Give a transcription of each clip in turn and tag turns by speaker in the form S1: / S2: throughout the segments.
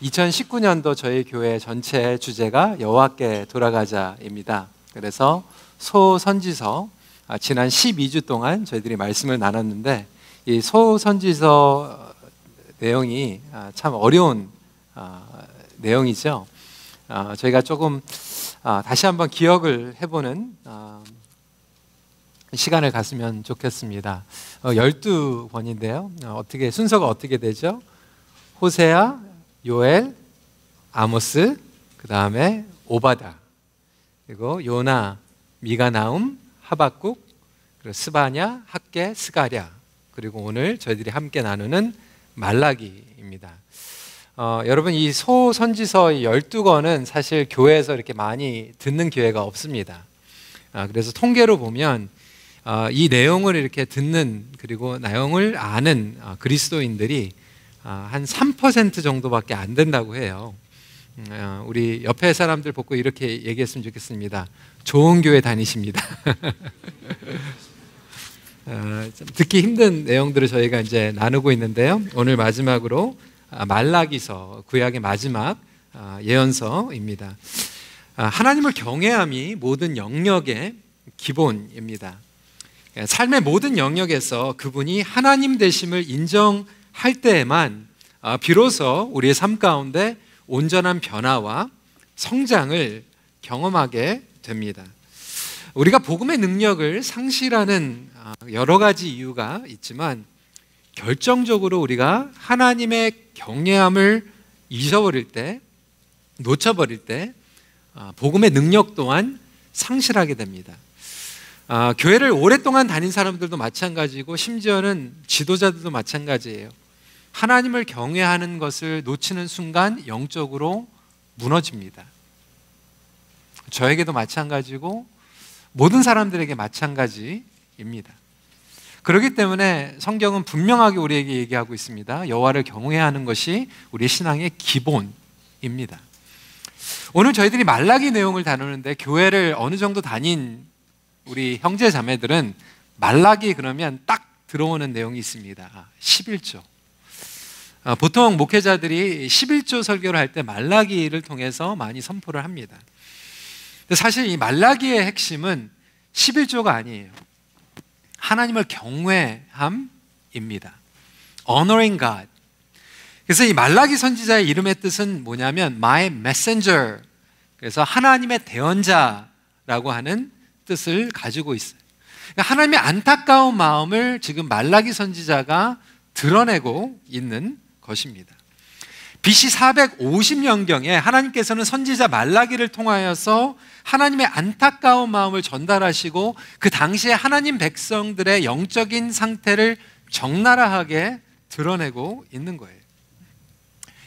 S1: 2019년도 저희 교회 전체 주제가 여호와께 돌아가자입니다. 그래서 소선지서 지난 12주 동안 저희들이 말씀을 나눴는데 이 소선지서 내용이 참 어려운 내용이죠. 저희가 조금 다시 한번 기억을 해보는 시간을 갖으면 좋겠습니다. 12권인데요. 어떻게 순서가 어떻게 되죠? 호세아, 요엘, 아모스, 그 다음에 오바다, 그리고 요나, 미가, 나움, 하박국, 그리고 스바냐, 학개, 스가랴, 그리고 오늘 저희들이 함께 나누는 말라기입니다. 여러분, 이 소선지서 12권은 사실 교회에서 이렇게 많이 듣는 기회가 없습니다. 그래서 통계로 보면 이 내용을 이렇게 듣는, 그리고 내용을 아는 그리스도인들이 한 3% 정도밖에 안 된다고 해요. 우리 옆에 사람들 보고 이렇게 얘기했으면 좋겠습니다. 좋은 교회 다니십니다. 듣기 힘든 내용들을 저희가 이제 나누고 있는데요. 오늘 마지막으로 말라기서, 구약의 마지막 예언서입니다. 하나님을 경외함이 모든 영역의 기본입니다. 삶의 모든 영역에서 그분이 하나님 되심을 인정할 때에만 비로소 우리의 삶 가운데 온전한 변화와 성장을 경험하게 됩니다. 우리가 복음의 능력을 상실하는 여러 가지 이유가 있지만 결정적으로 우리가 하나님의 경외함을 잊어버릴 때, 놓쳐버릴 때 복음의 능력 또한 상실하게 됩니다. 교회를 오랫동안 다닌 사람들도 마찬가지고 심지어는 지도자들도 마찬가지예요. 하나님을 경외하는 것을 놓치는 순간 영적으로 무너집니다. 저에게도 마찬가지고 모든 사람들에게 마찬가지입니다. 그렇기 때문에 성경은 분명하게 우리에게 얘기하고 있습니다. 여호와를 경외하는 것이 우리의 신앙의 기본입니다. 오늘 저희들이 말라기 내용을 다루는데 교회를 어느 정도 다닌 우리 형제 자매들은 말라기 그러면 딱 들어오는 내용이 있습니다. 11조. 보통 목회자들이 11조 설교를 할 때 말라기를 통해서 많이 선포를 합니다. 근데 사실 이 말라기의 핵심은 11조가 아니에요. 하나님을 경외함입니다. Honoring God. 그래서 이 말라기 선지자의 이름의 뜻은 뭐냐면 My Messenger, 그래서 하나님의 대언자라고 하는 뜻을 가지고 있어요. 그러니까 하나님의 안타까운 마음을 지금 말라기 선지자가 드러내고 있는 것입니다. BC 450년경에 하나님께서는 선지자 말라기를 통하여서 하나님의 안타까운 마음을 전달하시고 그 당시에 하나님 백성들의 영적인 상태를 적나라하게 드러내고 있는 거예요.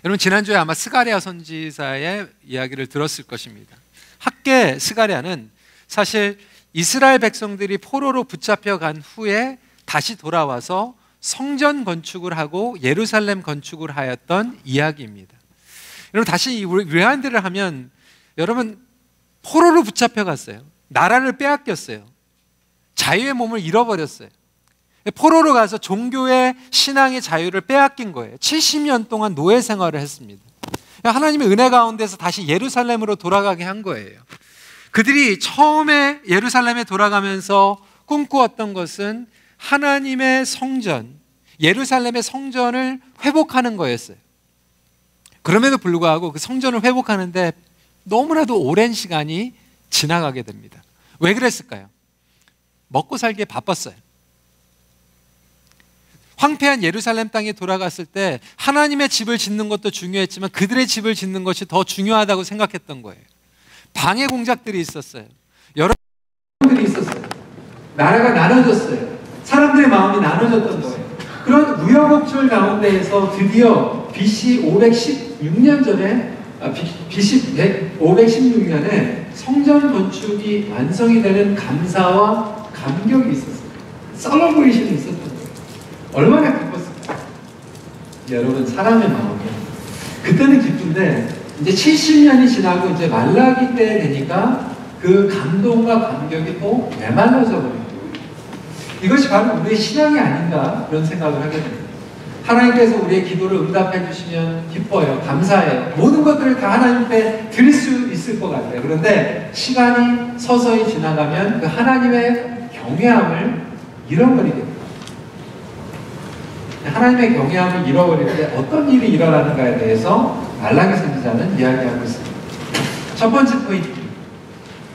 S1: 여러분, 지난주에 아마 스가랴 선지자의 이야기를 들었을 것입니다. 학개 스가랴는 사실 이스라엘 백성들이 포로로 붙잡혀간 후에 다시 돌아와서 성전 건축을 하고 예루살렘 건축을 하였던 이야기입니다. 여러분, 다시 외환들을 하면 여러분 포로로 붙잡혀갔어요. 나라를 빼앗겼어요. 자유의 몸을 잃어버렸어요. 포로로 가서 종교의 신앙의 자유를 빼앗긴 거예요. 70년 동안 노예 생활을 했습니다. 하나님의 은혜 가운데서 다시 예루살렘으로 돌아가게 한 거예요. 그들이 처음에 예루살렘에 돌아가면서 꿈꾸었던 것은 하나님의 성전, 예루살렘의 성전을 회복하는 거였어요. 그럼에도 불구하고 그 성전을 회복하는데 너무나도 오랜 시간이 지나가게 됩니다. 왜 그랬을까요? 먹고 살기에 바빴어요. 황폐한 예루살렘 땅에 돌아갔을 때 하나님의 집을 짓는 것도 중요했지만 그들의 집을 짓는 것이 더 중요하다고 생각했던 거예요. 방해 공작들이 있었어요. 여러 들이 있었어요. 나라가 나눠졌어요. 사람들의 마음이 나눠졌던 거예요. 그런 우여곡절 가운데에서 드디어 BC 516년 전에 BC 516년에 성전 건축이 완성이 되는 감사와 감격이 있었어요. 셀러브레이션이 있었던 거예요. 얼마나 기뻤을까요? 여러분, 사람의 마음이 그때는 기쁜데 이제 70년이 지나고 이제 말라기 때 되니까 그 감동과 감격이 또 메말라져 버린 거예요. 이것이 바로 우리의 신앙이 아닌가 그런 생각을 하게 됩니다. 하나님께서 우리의 기도를 응답해 주시면 기뻐요. 감사해요. 모든 것들을 다 하나님 앞에 드릴 수 있을 것 같아요. 그런데 시간이 서서히 지나가면 그 하나님의 경외함을 잃어버리게 됩니다. 하나님의 경외함을 잃어버릴 때 어떤 일이 일어나는가에 대해서 말라기 선지자는 이야기하고 있습니다. 첫 번째 포인트,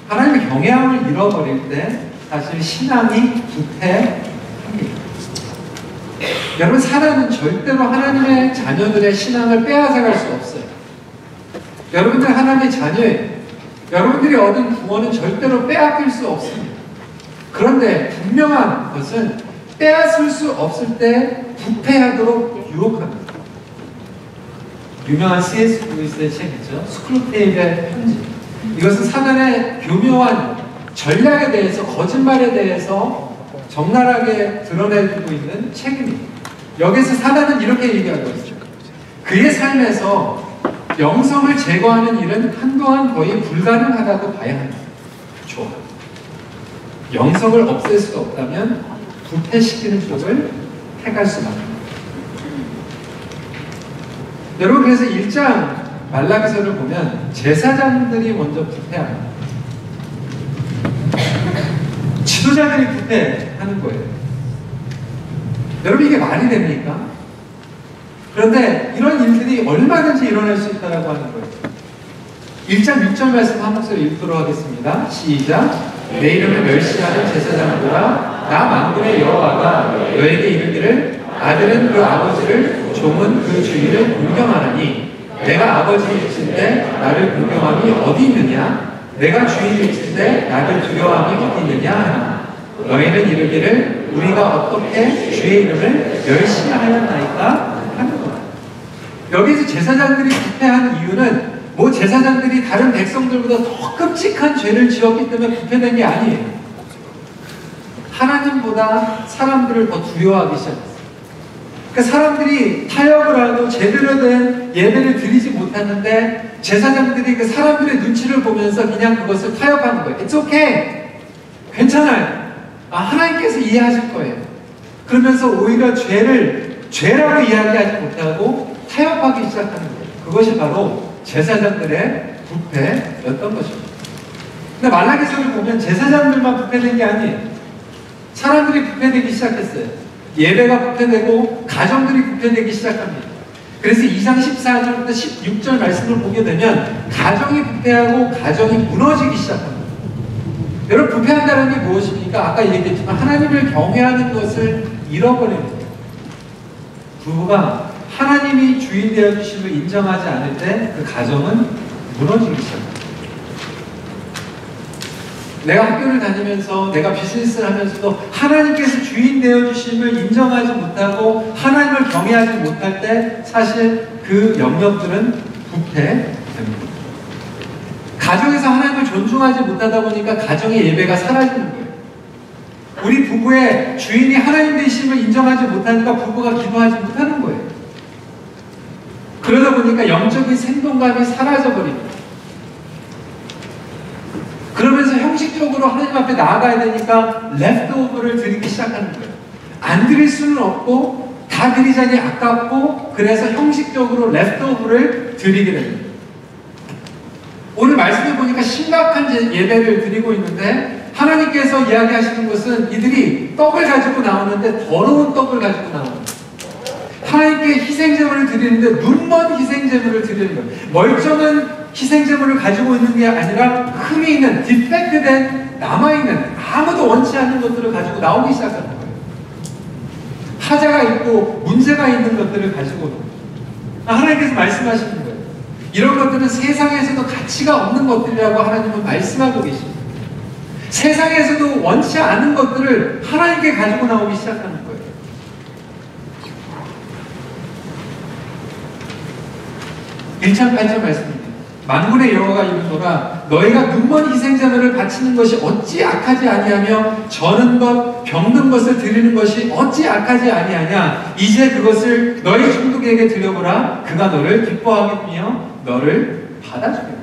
S1: 하나님의 경외함을 잃어버릴 때 사실 신앙이 부패합니다. 여러분, 사람은 절대로 하나님의 자녀들의 신앙을 빼앗아갈 수 없어요. 여러분들 하나님의 자녀예요. 여러분들이 얻은 구원은 절대로 빼앗길 수 없습니다. 그런데 분명한 것은 빼앗을 수 없을 때 부패하도록 유혹합니다. 유명한 C.S. 루이스의 책이죠. 스크루테이프의 편지. 이것은 사단의 교묘한 전략에 대해서, 거짓말에 대해서 적나라하게 드러내주고 있는 책입니다. 여기서 사단은 이렇게 얘기하고 있죠. 그의 삶에서 영성을 제거하는 일은 한동안 거의 불가능하다고 봐야 합니다. 좋아. 영성을 없앨 수 없다면 부패시키는 쪽을 택할 수밖에 없습니다. 여러분, 그래서 1장 말라기서를 보면 제사장들이 먼저 부패합니다. 지도자들이 부패하는 거예요. 여러분, 이게 말이 됩니까? 그런데 이런 일들이 얼마든지 일어날 수 있다고 하는 거예요. 1장 6절 말씀 한 목소리 읽도록 하겠습니다. 시작. 내 이름을 멸시하는 제사장들아, 나 만군의 여호와가 너에게 이르기를 아들은 그 아버지를, 종은 그 주인을 공경하나니 내가 아버지일진 때 나를 공경함이 어디 있느냐? 내가 주인일진 때 나를 두려워함이 어디 있느냐 하나. 너희는 이르기를 우리가 어떻게 주의 이름을 멸시하였나이까 하는 거다. 여기서 제사장들이 부패한 이유는 뭐 제사장들이 다른 백성들보다 더 끔찍한 죄를 지었기 때문에 부패된 게 아니에요. 하나님보다 사람들을 더 두려워하기 시작했어요. 그러니까 사람들이 타협을 하고 제대로 된 예배를 드리지 못했는데 제사장들이 그 사람들의 눈치를 보면서 그냥 그것을 타협하는 거예요. It's okay. 괜찮아요. 하나님께서 이해하실 거예요. 그러면서 오히려 죄를 죄라고 이야기하지 못하고 타협하기 시작하는 거예요. 그것이 바로 제사장들의 부패였던 것입니다. 근데 말라기서를 보면 제사장들만 부패된 게 아니에요. 사람들이 부패되기 시작했어요. 예배가 부패되고 가정들이 부패되기 시작합니다. 그래서 2장 14절부터 16절 말씀을 보게 되면 가정이 부패하고 가정이 무너지기 시작합니다. 여러분, 부패한다는 게 무엇입니까? 아까 얘기했지만 하나님을 경외하는 것을 잃어버리는 거예요. 부부가 하나님이 주인 되어 주심을 인정하지 않을 때 그 가정은 무너지기 시작합니다. 내가 학교를 다니면서 내가 비즈니스를 하면서도 하나님께서 주인 되어 주심을 인정하지 못하고 하나님을 경외하지 못할 때 사실 그 영역들은 부패됩니다. 가정에서 하나님을 존중하지 못하다 보니까 가정의 예배가 사라지는 거예요. 우리 부부의 주인이 하나님 되심을 인정하지 못하니까 부부가 기도하지 못하는 거예요. 그러다 보니까 영적인 생동감이 사라져버립니다. 그러면서 형식적으로 하나님 앞에 나아가야 되니까 레프트오버를 드리기 시작하는 거예요. 안 드릴 수는 없고 다 드리자니 아깝고 그래서 형식적으로 레프트오버를 드리게 됩니다. 오늘 말씀해 보니까 심각한 예배를 드리고 있는데 하나님께서 이야기하시는 것은 이들이 떡을 가지고 나오는데 더러운 떡을 가지고 나옵니다. 하나님께 희생제물을 드리는데 눈먼 희생제물을 드리는 거예요. 멀쩡한 희생제물을 가지고 있는 게 아니라 흠이 있는, 디펙트된, 남아있는, 아무도 원치 않는 것들을 가지고 나오기 시작하는 거예요. 하자가 있고 문제가 있는 것들을 가지고 하나님께서 말씀하시는 거예요. 이런 것들은 세상에서도 가치가 없는 것들이라고 하나님은 말씀하고 계십니다. 세상에서도 원치 않은 것들을 하나님께 가지고 나오기 시작하는 거예요. 1장 8절 말씀입니다. 만군의 여호와가 이르노라 너희가 눈먼 희생제물을 바치는 것이 어찌 악하지 아니하며 저는 것 병든 것을 드리는 것이 어찌 악하지 아니하냐. 이제 그것을 너희 중독에게 드려보라. 그가 너를 기뻐하겠며 너를 받아주겠다.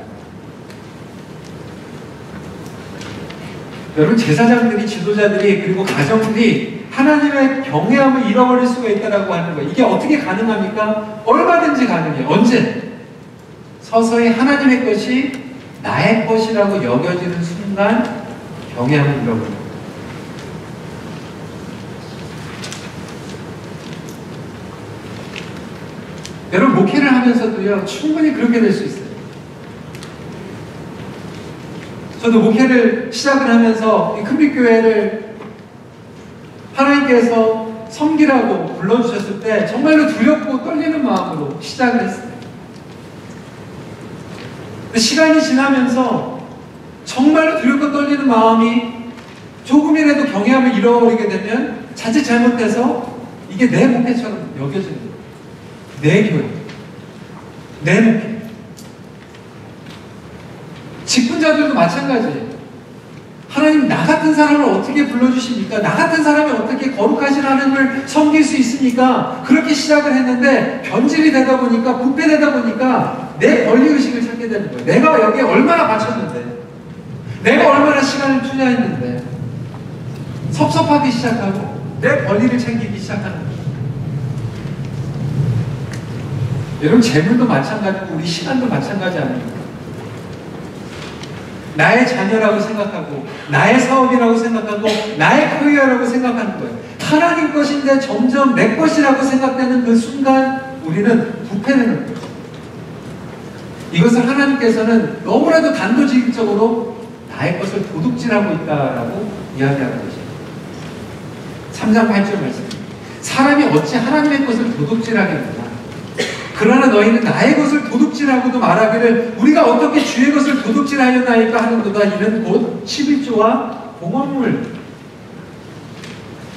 S1: 여러분, 제사장들이, 지도자들이, 그리고 가정들이 하나님의 경외함을 잃어버릴 수가 있다라고 하는 거예요. 이게 어떻게 가능합니까? 얼마든지 가능해요. 언제? 서서히 하나님의 것이 나의 것이라고 여겨지는 순간 경외함을 잃어버려요. 여러분, 목회를 하면서도요, 충분히 그렇게 될 수 있어요. 저도 목회를 시작을 하면서 이 큰빛교회를 하나님께서 섬기라고 불러주셨을 때 정말로 두렵고 떨리는 마음으로 시작을 했어요. 근데 시간이 지나면서 정말로 두렵고 떨리는 마음이 조금이라도 경외함을 잃어버리게 되면 자칫 잘못해서 이게 내 목회처럼 여겨지는 거예요. 내 교회, 내 목회. 직분자들도 마찬가지예요. 하나님, 나 같은 사람을 어떻게 불러주십니까? 나 같은 사람이 어떻게 거룩하신 하나님을 섬길 수 있습니까? 그렇게 시작을 했는데 변질이 되다 보니까, 부패되다 보니까 내 권리의식을 찾게 되는 거예요. 내가 여기에 얼마나 바쳤는데, 내가 얼마나 시간을 투자했는데, 섭섭하기 시작하고 내 권리를 챙기기 시작하는 거예요. 여러분, 재물도 마찬가지고 우리 시간도 마찬가지 아닙니까? 나의 자녀라고 생각하고 나의 사업이라고 생각하고 나의 커리어라고 생각하는 거예요. 하나님 것인데 점점 내 것이라고 생각되는 그 순간 우리는 부패되는 거예요. 이것을 하나님께서는 너무나도 단도직입적으로 나의 것을 도둑질하고 있다라고 이야기하는 것이에요. 3장 8절 말씀입니다. 사람이 어찌 하나님의 것을 도둑질하겠느냐? 그러나 너희는 나의 것을 도둑질하고도 말하기를 우리가 어떻게 주의 것을 도둑질하였나이까 하는도다. 이는 곧 11조와 봉헌물.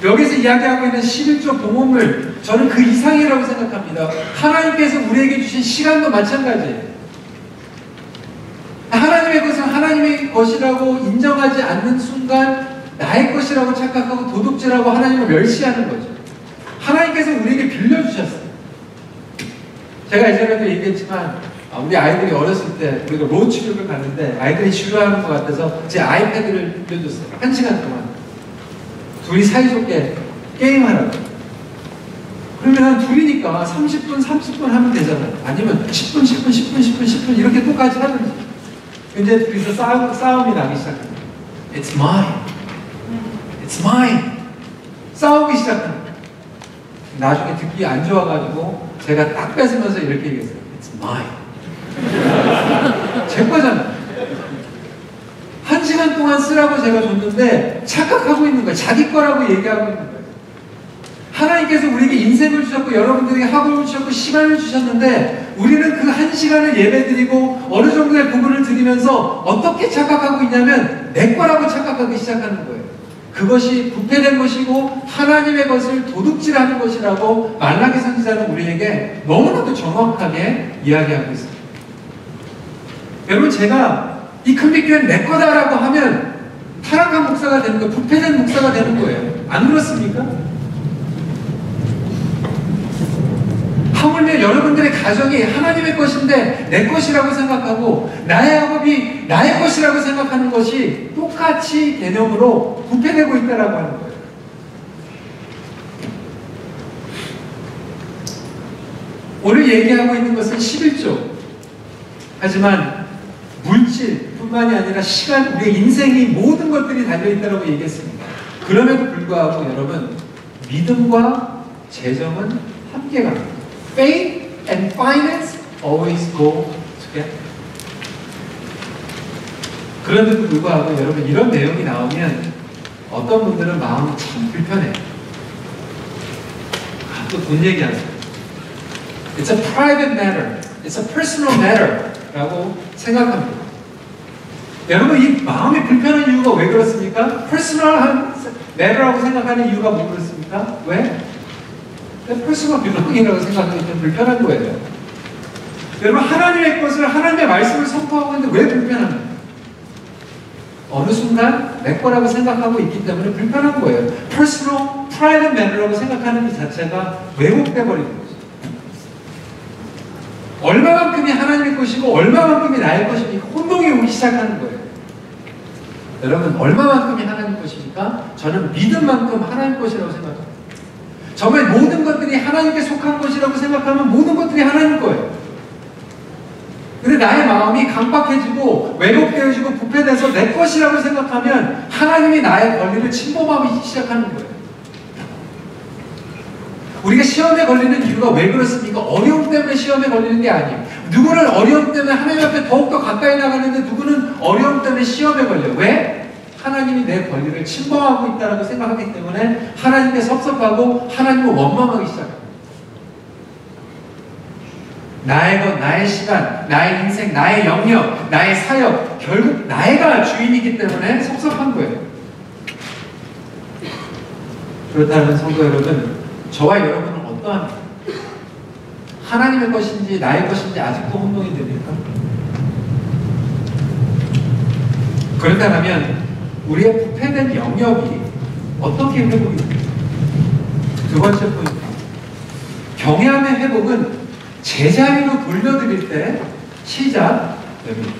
S1: 여기서 이야기하고 있는 11조 봉헌물, 저는 그 이상이라고 생각합니다. 하나님께서 우리에게 주신 시간도 마찬가지예요. 하나님의 것을 하나님의 것이라고 인정하지 않는 순간 나의 것이라고 착각하고 도둑질하고 하나님을 멸시하는 거죠. 하나님께서 우리에게 빌려주셨어요. 제가 예전에도 얘기했지만 우리 아이들이 어렸을 때 우리가 로드트립을 갔는데 아이들이 지루하는 것 같아서 제 아이패드를 빌려줬어요. 1시간 동안 둘이 사이좋게 게임하라고. 그러면 둘이니까 30분 하면 되잖아요. 아니면 10분 이렇게 똑같이 하든지. 이제 둘이서 싸움이 나기 시작합니다. It's mine. It's mine. 싸우기 시작합니다. 나중에 듣기 안 좋아가지고 제가 딱 뺏으면서 이렇게 얘기했어요. It's mine. 제 거잖아요. 1시간 동안 쓰라고 제가 줬는데 착각하고 있는 거예요. 자기 거라고 얘기하고 있는 거예요. 하나님께서 우리에게 인생을 주셨고 여러분들에게 학업을 주셨고 시간을 주셨는데 우리는 그 1시간을 예배드리고 어느 정도의 부분을 드리면서 어떻게 착각하고 있냐면 내 거라고 착각하기 시작하는 거예요. 그것이 부패된 것이고 하나님의 것을 도둑질하는 것이라고 말라기 선지자는 우리에게 너무나도 정확하게 이야기하고 있습니다. 여러분, 제가 이 큰빛교회는 내 거다라고 하면 타락한 목사가 되는 거예요. 부패된 목사가 되는 거예요. 안 그렇습니까? 하물며 여러분들의 가정이 하나님의 것인데 내 것이라고 생각하고 나의 학업이 나의 것이라고 생각하는 것이 똑같이 개념으로 부패되고 있다라고 하는 거예요. 오늘 얘기하고 있는 것은 11조. 하지만 물질뿐만이 아니라 시간, 우리의 인생이 모든 것들이 달려있다고 얘기했습니다. 그럼에도 불구하고 여러분, 믿음과 재정은 함께 갑니다. Faith and finance always go together. 그런데도 불구하고 여러분, 이런 내용이 나오면 어떤 분들은 마음이 참 불편해요. 또 돈 얘기하세요. It's a private matter. It's a personal matter. 라고 생각합니다. 여러분, 이 마음이 불편한 이유가 왜 그렇습니까? personal한 matter라고 생각하는 이유가 뭐 그렇습니까? 왜? 퍼스널 빌런이라고 생각하기 좀 불편한 거예요. 여러분, 하나님의 것을, 하나님의 말씀을 선포하고 있는데 왜 불편합니까? 어느 순간 내 거라고 생각하고 있기 때문에 불편한 거예요. 퍼스널 프라이빗 매너라고 생각하는 그 자체가 왜곡돼 버리는 거죠. 얼마만큼이 하나님의 것이고 얼마만큼이 나의 것이니까 혼동이 오기 시작하는 거예요. 여러분, 얼마만큼이 하나님 것입니까? 저는 믿음 만큼 하나님 것이라고 생각합니다. 정말 모든 것들이 하나님께 속한 것이라고 생각하면 모든 것들이 하나님 거예요. 근데 나의 마음이 강박해지고 왜곡되어지고 부패돼서 내 것이라고 생각하면 하나님이 나의 권리를 침범하기 시작하는 거예요. 우리가 시험에 걸리는 이유가 왜 그렇습니까? 어려움 때문에 시험에 걸리는 게 아니에요. 누구는 어려움 때문에 하나님 앞에 더욱더 가까이 나가는데 누구는 어려움 때문에 시험에 걸려요. 왜? 하나님이 내 권리를 침범하고 있다고 생각하기 때문에 하나님께 섭섭하고 하나님을 원망하기 시작합니다. 나의 것, 나의 시간, 나의 인생, 나의 영역, 나의 사역, 결국 나가 주인이기 때문에 섭섭한 거예요. 그렇다면 성도 여러분, 저와 여러분은 어떠합니까? 하나님의 것인지 나의 것인지 아직도 혼동이 됩니까? 그렇다면 우리의 부패된 영역이 어떻게 회복이 됩니까? 두 번째 포인트, 경외함의 회복은 제자리로 돌려드릴 때 시작됩니다.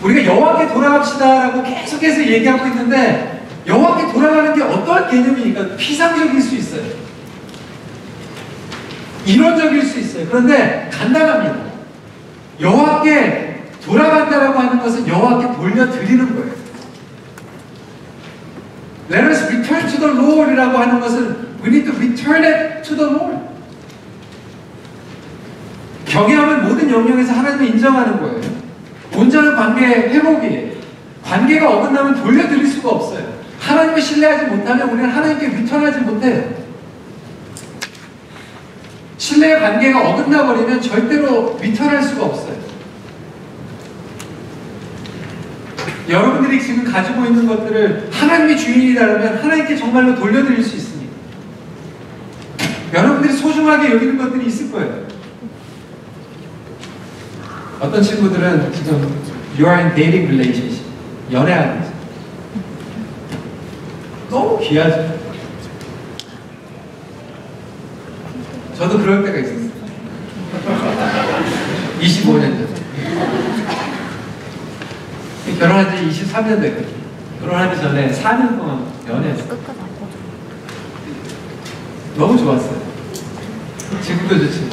S1: 우리가 여호와께 돌아갑시다라고 계속해서 얘기하고 있는데 여호와께 돌아가는 게 어떠한 개념이니까 피상적일 수 있어요. 이론적일 수 있어요. 그런데 간단합니다. 여호와께 돌아간다라고 하는 것은 여호와께 돌려드리는 거예요. Let us return to the Lord이라고 하는 것은 we need to return it to the Lord. 경외함은 모든 영역에서 하나님을 인정하는 거예요. 온전한 관계의 회복이에요. 관계가 어긋나면 돌려드릴 수가 없어요. 하나님을 신뢰하지 못하면 우리는 하나님께 리턴하지 못해요. 신뢰의 관계가 어긋나버리면 절대로 리턴할 수가 없어요. 여러분들이 지금 가지고 있는 것들을 하나님이 주인이라면 하나님께 정말로 돌려드릴 수 있습니다. 여러분들이 소중하게 여기는 것들이 있을 거예요. 어떤 친구들은 지금 you are in dating relationship, 연애하는 거죠. 너무 귀하죠. 저도 그럴 때가 있었어요. 25년 전. 결혼한 지 23년 됐거든요. 결혼하기 전에 4년 동안 연애했어요. 너무 좋았어요. 지금도 좋지만.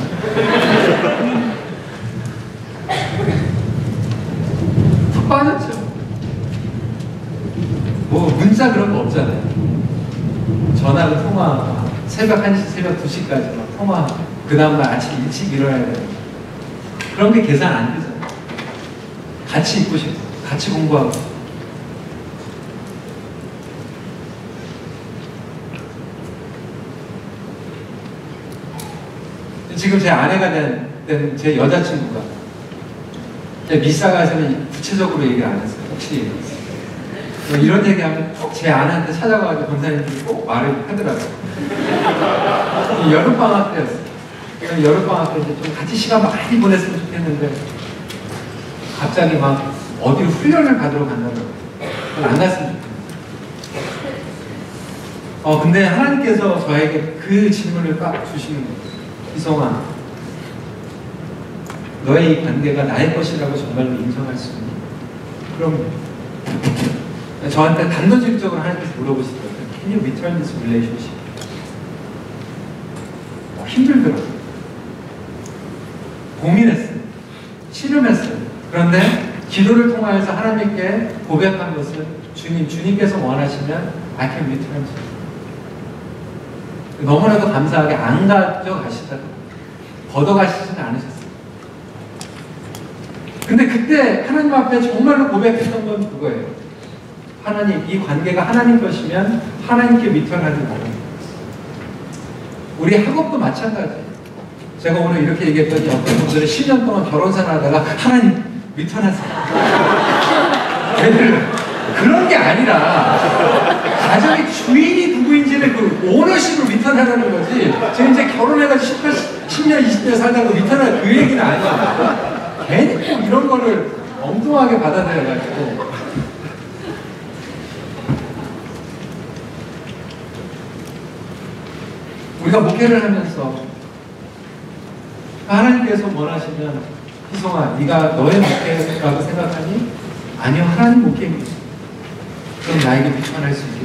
S1: 푹 빠졌죠. 뭐 문자 그런 거 없잖아요. 전화로 통화, 새벽 1시, 새벽 2시까지 막 통화, 그 다음날 아침 일찍 일어나야 돼요. 그런 게 계산 안 되잖아요. 같이 있고 싶고, 같이 공부하고. 지금 제 아내가 된 제 여자친구가 제 미사가에서는 구체적으로 얘기를 안 했어요. 혹시 이런 얘기하면 꼭 제 아내한테 찾아가가지고 권사님들이 꼭 말을 하더라고요. 여름방학 때였어요. 여름방학 때 이제 좀 같이 시간 많이 보냈으면 좋겠는데 갑자기 막 어디로 훈련을 받으러 간다고 안 갔습니다. 근데 하나님께서 저에게 그 질문을 딱 주시는 거예요. 희성아, 너의 이 관계가 나의 것이라고 정말로 인정할 수 있니? 그럼 저한테 단도직입적으로 하나님께서 물어보시더라고요. Can you return this relationship? 힘들더라고요. 고민했어요. 신음했어요. 그런데 기도를 통하여서 하나님께 고백한 것은 주님께서 원하시면 I can return to you. 너무나도 감사하게 안 가져가시다가 걷어가시지는 않으셨어요. 근데 그때 하나님 앞에 정말로 고백했던 건 그거예요. 하나님, 이 관계가 하나님 것이면 하나님께 리턴하지 말아요. 우리 학업도 마찬가지예요. 제가 오늘 이렇게 얘기했더니 어떤 분들은 10년 동안 결혼 생활하다가 하나님 리턴하세요. 그런 게 아니라 가정의 주인이 누구인지를 그 오너십을 리턴하라는 거지. 지금 이제 결혼해가지고 10년, 20년 살다가 리턴할 그 얘기는 아니야. 괜히 꼭 이런 거를 엉뚱하게 받아들여가지고. 우리가 목회를 하면서 하나님께서 원하시면 희성아, 네가 너의 목회라고 생각하니? 아니요, 하나님 목회입니다. 그럼 나에게 미천할 수 있게.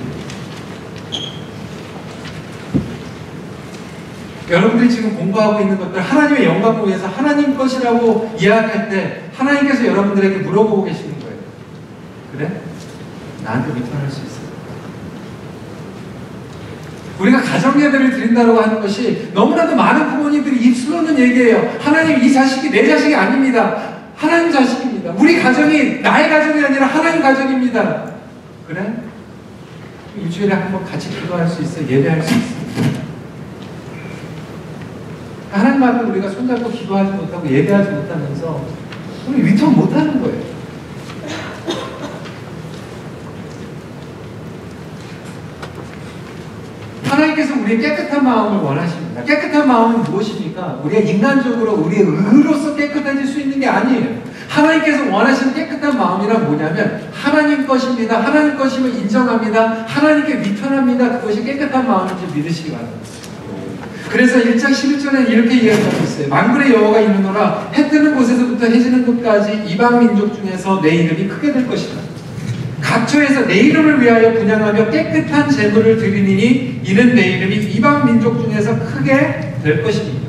S1: 여러분들이 지금 공부하고 있는 것들 하나님의 영광을 위해서 하나님 것이라고 이야기할 때 하나님께서 여러분들에게 물어보고 계시는 거예요. 그래? 나한테 미천할 수 있어? 우리가 가정예배를 드린다고 하는 것이 너무나도 많은 부모님들이 입술로는 얘기해요. 하나님, 이 자식이 내 자식이 아닙니다. 하나님 자식입니다. 우리 가정이 나의 가정이 아니라 하나님 가정입니다. 그래? 일주일에 한 번 같이 기도할 수 있어? 예배할 수 있어? 하나님 앞에 우리가 손잡고 기도하지 못하고 예배하지 못하면서 우리 위통 못하는 거예요. 하나님께서 우리의 깨끗한 마음을 원하십니다. 깨끗한 마음은 무엇입니까? 우리가 인간적으로 우리의 의로서 깨끗해질 수 있는 게 아니에요. 하나님께서 원하시는 깨끗한 마음이란 뭐냐면 하나님 것입니다. 하나님 것임을 인정합니다. 하나님께 위편합니다. 그것이 깨끗한 마음인지 믿으시기 바랍니다. 그래서 1장 11절에는 이렇게 이야기하고 있어요. 만군의 여호와가 있느노라. 해 뜨는 곳에서부터 해 지는 곳까지 이방 민족 중에서 내 이름이 크게 될 것이다. 각처에서 내 이름을 위하여 분향하며 깨끗한 제물을 드리니 이는 내 이름이 이방 민족 중에서 크게 될 것입니다.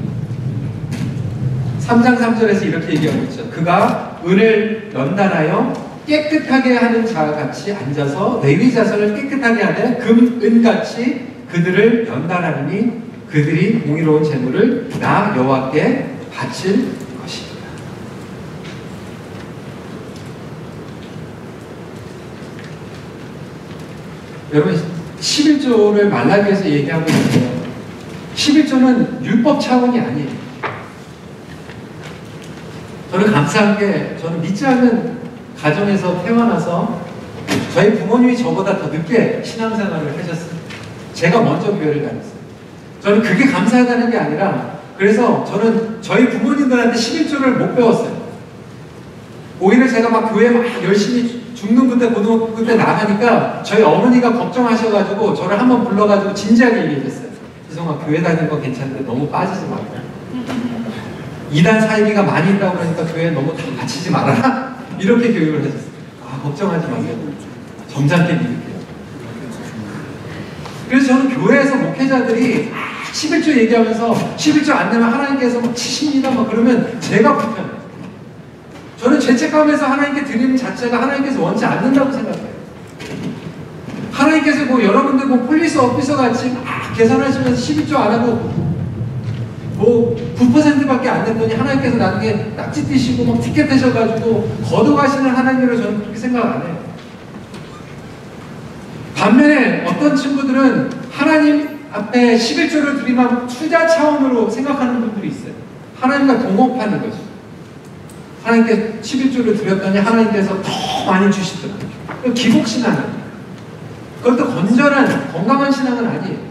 S1: 3장 3절에서 이렇게 얘기하고 있죠. 그가 은을 연단하여 깨끗하게 하는 자와 같이 앉아서 레위 자손을 깨끗하게 하되 금, 은같이 그들을 연단하니 그들이 공의로운 제물을 나 여호와께 바칠 것입니다. 여러분 11조를 말라기에서 얘기하고 있는데요. 11조는 율법 차원이 아니에요. 저는 감사한 게 저는 믿지 않는 가정에서 태어나서 저희 부모님이 저보다 더 늦게 신앙생활을 하셨어요. 제가 먼저 교회를 다녔어요. 저는 그게 감사하다는 게 아니라 그래서 저는 저희 부모님들한테 11조를 못 배웠어요. 오히려 제가 막 교회 막 열심히 중등부 때 고등학교 때 나가니까 저희 어머니가 걱정하셔가지고 저를 한번 불러가지고 진지하게 얘기해줬어요. 지성아 교회 다니는 거 괜찮은데 너무 빠지지 말고 이단 사이비가 많이 있다고 그러니까 교회에 너무 다 갇히지 말아라 이렇게 교육을 해줬어요. 아 걱정하지 마세요. 점잖게 믿을게요. 그래서 저는 교회에서 목회자들이 11조 얘기하면서 11조 안 되면 하나님께서 막 치십니다 막 그러면 제가 불편해요. 저는 죄책감에서 하나님께 드리는 자체가 하나님께서 원치 않는다고 생각해요. 하나님께서 뭐 여러분들 뭐 폴리스 오피서 같이 막 계산하시면서 11조 안 하고 뭐 9%밖에 안 됐더니 하나님께서 나중에 딱지 띄시고 막 티켓 되셔가지고 거둬가시는 하나님으로 저는 그렇게 생각 안 해요. 반면에 어떤 친구들은 하나님 앞에 11조를 드리면 투자 차원으로 생각하는 분들이 있어요. 하나님과 동업하는 거죠. 하나님께 11조를 드렸더니 하나님께서 더 많이 주시더라고요. 기복신앙이에요. 그것도 건전한 건강한 신앙은 아니에요.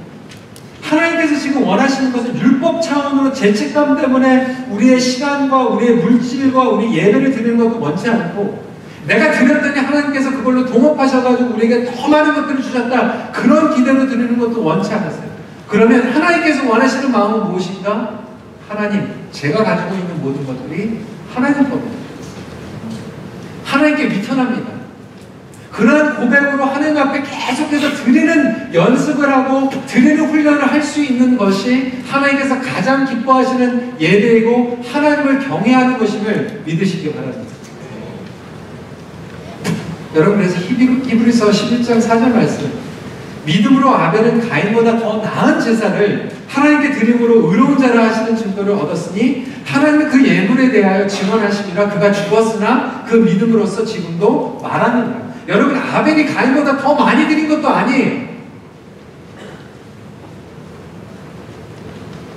S1: 하나님께서 지금 원하시는 것은 율법 차원으로 죄책감 때문에 우리의 시간과 우리의 물질과 우리 예배를 드리는 것도 원치 않고 내가 드렸더니 하나님께서 그걸로 동업하셔가지고 우리에게 더 많은 것들을 주셨다. 그런 기대로 드리는 것도 원치 않았어요. 그러면 하나님께서 원하시는 마음은 무엇인가? 하나님, 제가 가지고 있는 모든 것들이 하나님 겁니다. 하나님께 미천합니다. 그러한 고백으로 하나님 앞에 계속해서 드리는 연습을 하고 드리는 훈련을 할 수 있는 것이 하나님께서 가장 기뻐하시는 예배이고 하나님을 경외하는 것임을 믿으시기 바랍니다. 여러분 그래서 히브리서 11장 4절 말씀 믿음으로 아벨은 가인보다 더 나은 제사를 하나님께 드림으로 의로운 자라 하시는 증거를 얻었으니 하나님은 그 예물에 대하여 증언하심이라 그가 죽었으나 그 믿음으로써 지금도 말하느니라. 여러분 아벨이 가인보다 더 많이 드린 것도 아니에요.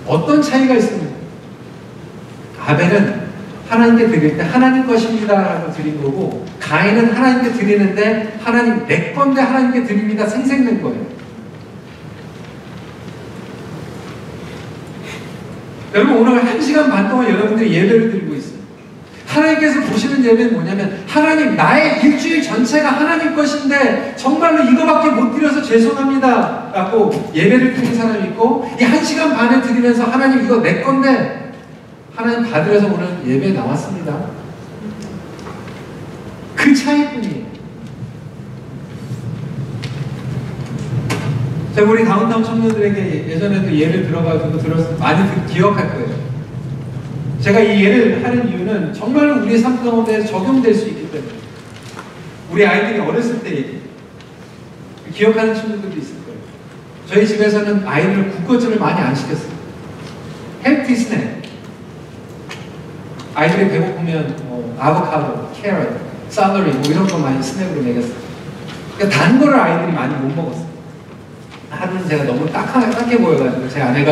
S1: 어떤 차이가 있습니까? 아벨은 하나님께 드릴 때 하나님 것입니다 라고 드린 거고 가인은 하나님께 드리는데 하나님 내 건데 하나님께 드립니다 생생낸 거예요. 여러분 오늘 1시간 반 동안 여러분들이 예배를 드리고 있어요. 하나님께서 보시는 예배는 뭐냐면 하나님 나의 일주일 전체가 하나님 것인데 정말로 이거밖에 못 드려서 죄송합니다 라고 예배를 드리는 사람이 있고 이 1시간 반을 드리면서 하나님 이거 내 건데 하나님 받으려서 오늘 예배에 나왔습니다. 그 차이뿐이에요. 제가 우리 다운타운 청년들에게 예전에도 예를 들어가지고 많이 기억할 거예요. 제가 이 예를 하는 이유는 정말 우리의 삶 가운데 적용될 수 있기 때문에. 우리 아이들이 어렸을 때 얘기 기억하는 친구들도 있을 거예요. 저희 집에서는 아이들 군것질을 많이 안 시켰어요. 헬티 스낵. 아이들이 배고프면 아보카도, 캐럿, 샐러리 뭐 이런 거 많이 스낵으로 먹였어요. 그러니까 단 거를 아이들이 많이 못 먹었어요. 하루는 제가 너무 딱해 보여가지고 제 아내가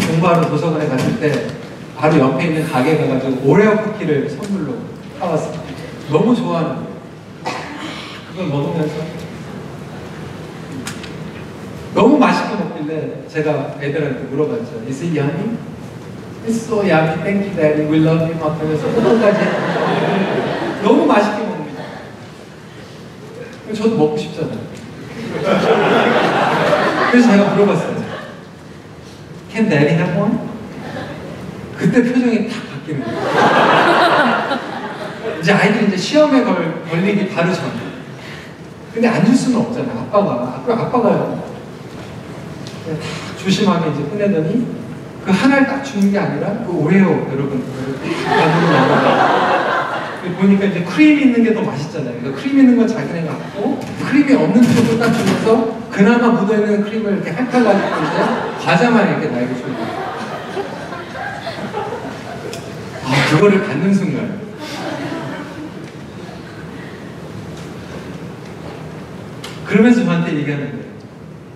S1: 공부하러 도서관에 갔을 때 바로 옆에 있는 가게 가가지고 오레오 쿠키를 선물로 사왔어요. 너무 좋아하는 거예요. 그걸 먹으면서 너무 맛있게 먹길래 제가 애들한테 물어봤죠. Is it yummy? It's so yummy. Thank you, Daddy. We love you. 막 하면서 끝까지 너무 맛있게 먹습니다. 저도 먹고 싶잖아요. 그래서 제가 물어봤어요. Can Daddy have one? 그때 표정이 탁 바뀌는 거예요. 이제 아이들이 이제 시험에 걸리기 바로 전. 근데 안 줄 수는 없잖아요. 아빠가 조심하게 이제 꺼내더니 그 하나를 딱 주는 게 아니라 그 오레오 여러분 보니까 이제 크림 있는 게 더 맛있잖아요. 그러니까 크림 있는 건 자기네 갖고 크림이 없는 쪽을 딱 주면서 그나마 묻어있는 크림을 이렇게 핥아가지고 이제 과자만 이렇게 나에게 주는 거예요. 그거를 받는 순간 그러면서 저한테 얘기하는 거예요.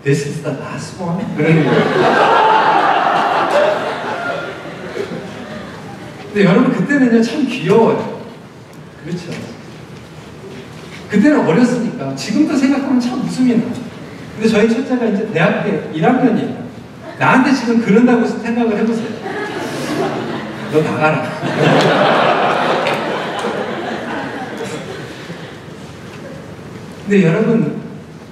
S1: This is the last one? 그러는 거예요. 근데 여러분 그때는요 참 귀여워요. 그렇죠. 그때는 어렸으니까 지금도 생각하면 참 웃음이 나요. 근데 저희 첫째가 이제 대학교 1학년이에요. 나한테 지금 그런다고 생각을 해보세요. 너 나가라. 근데 여러분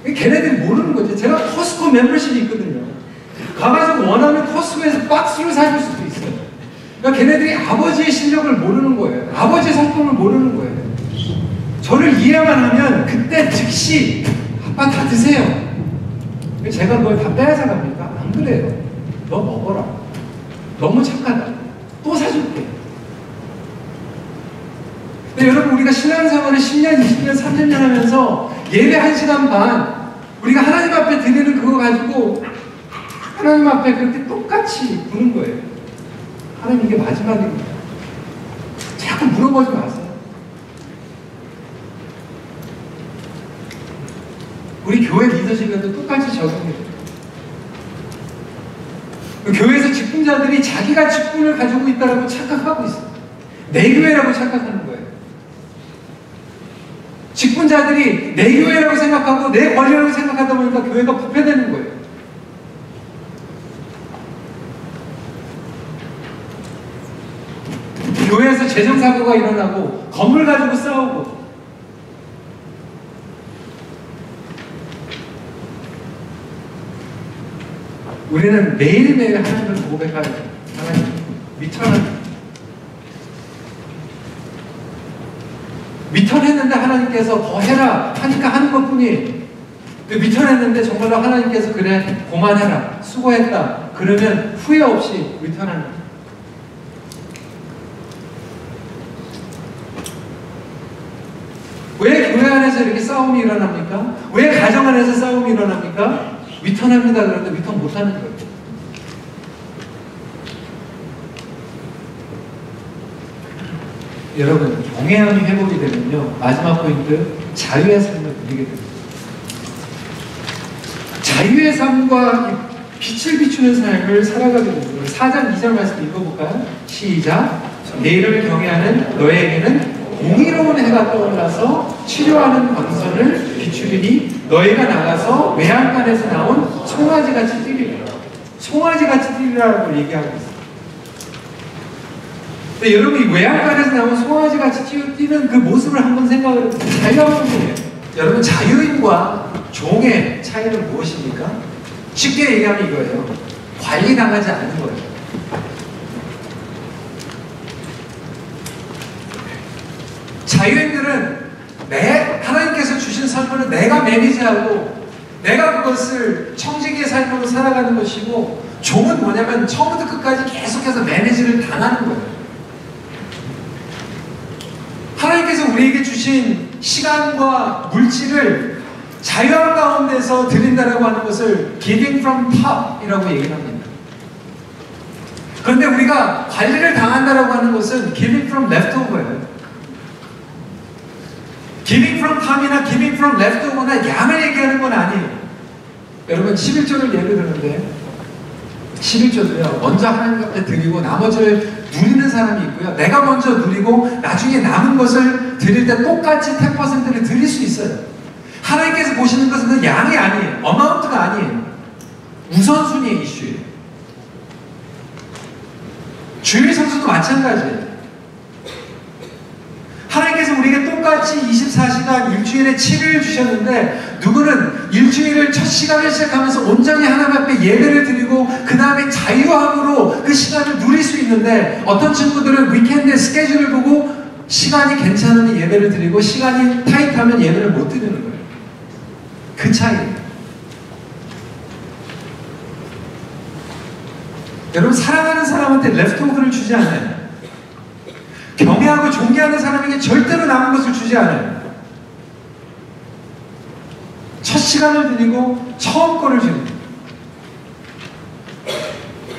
S1: 걔네들이 모르는 거지. 제가 커스코 멤버십이 있거든요. 가가지고 원하면 커스코에서 박스를 사줄 수도 있어요. 그러니까 걔네들이 아버지의 실력을 모르는 거예요. 아버지의 성품을 모르는 거예요. 저를 이해만 하면 그때 즉시 아빠 다 드세요. 제가 그걸 다 빼앗아 갑니까? 안 그래요. 너 먹어라. 너무 착하다. 또 사줄게. 근데 여러분 우리가 신앙생활을 10년, 20년, 30년 하면서 예배 1시간 반 우리가 하나님 앞에 드리는 그거 가지고 하나님 앞에 그렇게 똑같이 부는 거예요. 하나님 이게 마지막입니다. 자꾸 물어보지 마세요. 우리 교회 리더십에도 똑같이 적용해요. 교회에서 직분자들이 자기가 직분을 가지고 있다고 착각하고 있어요. 내 교회라고 착각하는 거예요. 직분자들이 내 교회라고 생각하고 내 권리라고 생각하다 보니까 교회가 부패되는 거예요. 교회에서 재정사고가 일어나고 건물 가지고 싸우고 우리는 매일매일 하나님을 고백하는 하나님 미천했는데 하나님께서 더 해라 하니까 하는 것뿐이에요. 미천했는데 정말로 하나님께서 그래 고만해라 수고했다 그러면 후회 없이 리턴하는 거예요. 왜 교회 안에서 이렇게 싸움이 일어납니까? 왜 가정 안에서 싸움이 일어납니까? 리턴합니다 그러는데 리턴 못하는 거예요. 여러분 경외함이 회복이 되면요 마지막 포인트 자유의 삶을 누리게 됩니다. 자유의 삶과 빛을 비추는 삶을 살아가게 됩니다. 4장 2절 말씀 읽어볼까요? 시작. 내일을 경외하는 너에게는 공의로운 해가 떠올라서 치료하는 광선을 비추리니 너희가 나가서 외양간에서 나온 송아지같이 뛰리라. 송아지같이 뛰리라고 얘기하고 있어요. 근데 여러분 이 외양간에서 나온 송아지같이 뛰는 그 모습을 한번 생각을 해보세요. 자유함이에요. 여러분 자유인과 종의 차이는 무엇입니까? 쉽게 얘기하면 이거예요. 관리당하지 않는 거예요. 자유인들은 하나님께서 주신 삶을 내가 매니지하고
S2: 내가 그것을 청지기의 삶으로 살아가는 것이고, 종은 뭐냐면 처음부터 끝까지 계속해서 매니지를 당하는 거예요. 하나님께서 우리에게 주신 시간과 물질을 자유함 가운데서 드린다라고 하는 것을 giving from top 이라고 얘기를 합니다. 그런데 우리가 관리를 당한다라고 하는 것은 giving from leftover예요. giving from top이나 giving from leftover나 양을 얘기하는 건 아니에요. 여러분 11조를 예를 들는데 11조도요. 먼저 하나님 앞에 드리고 나머지를 누리는 사람이 있고요. 내가 먼저 누리고 나중에 남은 것을 드릴 때 똑같이 10%를 드릴 수 있어요. 하나님께서 보시는 것은 그 양이 아니에요. 어마운트가 아니에요. 우선순위의 이슈예요. 주일 성수도 마찬가지예요. 하나님께서 우리에게 똑같이 24시간 일주일에 7일 주셨는데, 누구는 일주일을 첫 시간을 시작하면서 온전히 하나님 앞에 예배를 드리고 그 다음에 자유함으로 그 시간을 누릴 수 있는데, 어떤 친구들은 위켄드에 스케줄을 보고 시간이 괜찮으면 예배를 드리고 시간이 타이트하면 예배를 못 드리는 거예요. 그 차이예요. 여러분, 사랑하는 사람한테 레프트오버를 주지 않아요. 경외하고 존경하는 사람에게 절대로 남은 것을 주지 않아요. 첫 시간을 드리고 처음 거를 주는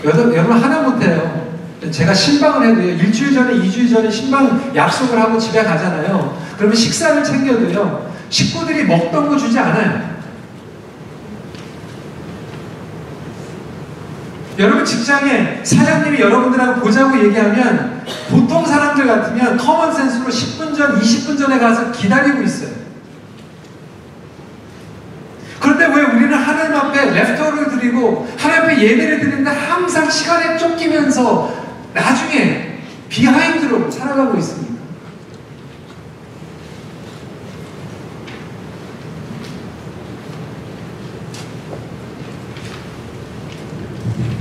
S2: 거예요. 여러분 하나 못해요. 제가 신방을 해도요, 일주일 전에 2주일 전에 신방 약속을 하고 집에 가잖아요. 그러면 식사를 챙겨도요, 식구들이 먹던 거 주지 않아요. 여러분 직장에 사장님이 여러분들하고 보자고 얘기하면 보통 사람들 같으면 커먼센스로 10분 전, 20분 전에 가서 기다리고 있어요. 그런데 왜 우리는 하나님 앞에 레프터를 드리고 하나님 앞에 예배를 드리는데 항상 시간에 쫓기면서 나중에 비하인드로 살아가고 있습니다.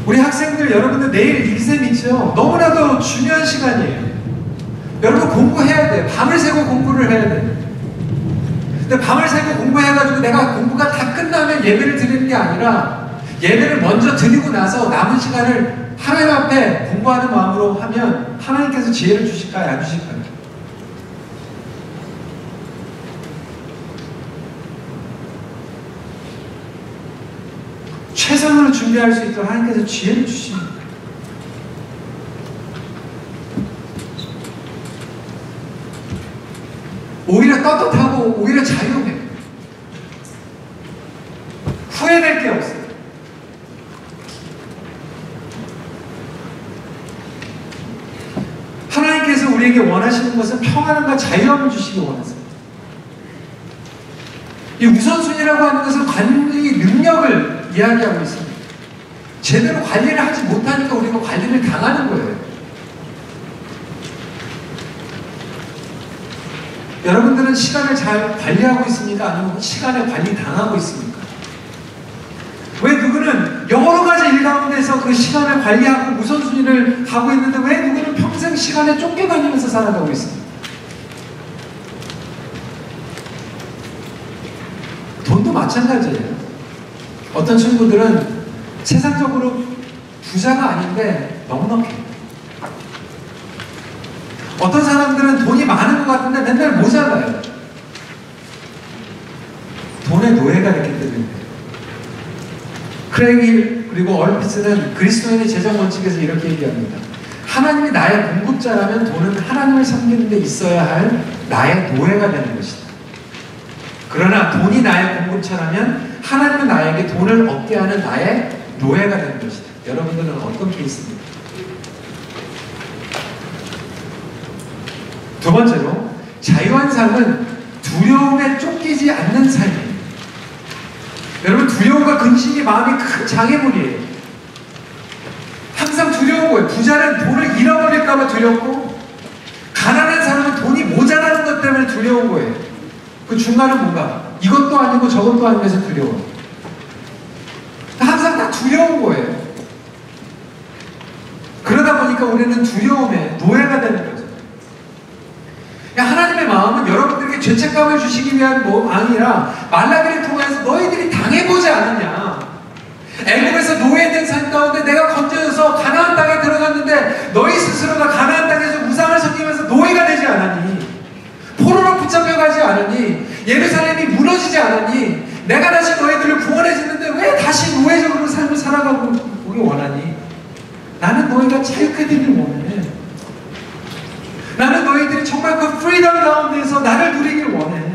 S2: 우리 학생들, 여러분들 내일 일셈 있죠? 너무나도 중요한 시간이에요. 여러분 공부해야 돼. 밤을 새고 공부를 해야 돼. 근데 밤을 새고 공부해가지고 내가 공부가 다 끝나면 예배를 드리는 게 아니라, 예배를 먼저 드리고 나서 남은 시간을 하나님 앞에 공부하는 마음으로 하면 하나님께서 지혜를 주실까요? 안 주실까요? 최선으로 준비할 수 있도록 하나님께서 지혜를 주십니다. 오히려 떳떳하고 오히려 자유해요. 후회될 게 없어요. 하나님께서 우리에게 원하시는 것은 평안함과 자유함을 주시기 원하세요. 이 우선순위라고 하는 것은 관리 능력을 이야기하고 있습니다. 제대로 관리를 하지 못하니까 우리가 관리를 당하는 거예요. 여러분들은 시간을 잘 관리하고 있습니까? 아니면 시간에 관리 당하고 있습니까? 왜 누구는 여러 가지 일 가운데서 그 시간을 관리하고 우선순위를 하고 있는데 왜 누구는 평생 시간에 쫓겨다니면서 살아가고 있습니까? 돈도 마찬가지예요. 어떤 친구들은 세상적으로 부자가 아닌데 넉넉해요. 어떤 사람들은 돈이 많은 것 같은데 맨날 모자라요. 돈의 노예가 됐기 때문에. 크레이기 그리고 얼피스는 그리스도인의 재정 원칙에서 이렇게 얘기합니다. 하나님이 나의 공급자라면 돈은 하나님을 섬기는 데 있어야 할 나의 노예가 되는 것이다. 그러나 돈이 나의 공급자라면 하나님은 나에게 돈을 얻게 하는 나의 노예가 되는 것이다. 여러분들은 어떤 케이스입니까? 두 번째로, 자유한 삶은 두려움에 쫓기지 않는 삶이에요. 여러분, 두려움과 근심이 마음이 큰 장애물이에요. 항상 두려운 거예요. 부자는 돈을 잃어버릴까봐 두렵고, 가난한 사람은 돈이 모자라는 것 때문에 두려운 거예요. 그 중간은 뭔가 이것도 아니고 저것도 아니면서 두려워. 항상 다 두려운 거예요. 그러다 보니까 우리는 두려움에 노예가 되는 거죠. 하나님의 마음은 여러분들에게 죄책감을 주시기 위한 마음이 아니라 말라기를 통해서 너희들이 다 당해보지 않았냐? 애굽에서 노예된 삶 가운데 내가 건져져서 가나안 땅에 들어갔는데 너희 스스로가 가나안 땅에서 우상을 섬기면서 노예가 되지 않았니? 포로로 붙잡혀가지 않았니? 예루살렘이 무너지지 않았니? 내가 다시 너희들을 구원해주는데 왜 다시 노예적으로 삶을 살아가고 보기 원하니? 나는 너희가 자유케되길 원해. 나는 너희들이 정말 그 프리덤 가운데에서 나를 누리길 원해.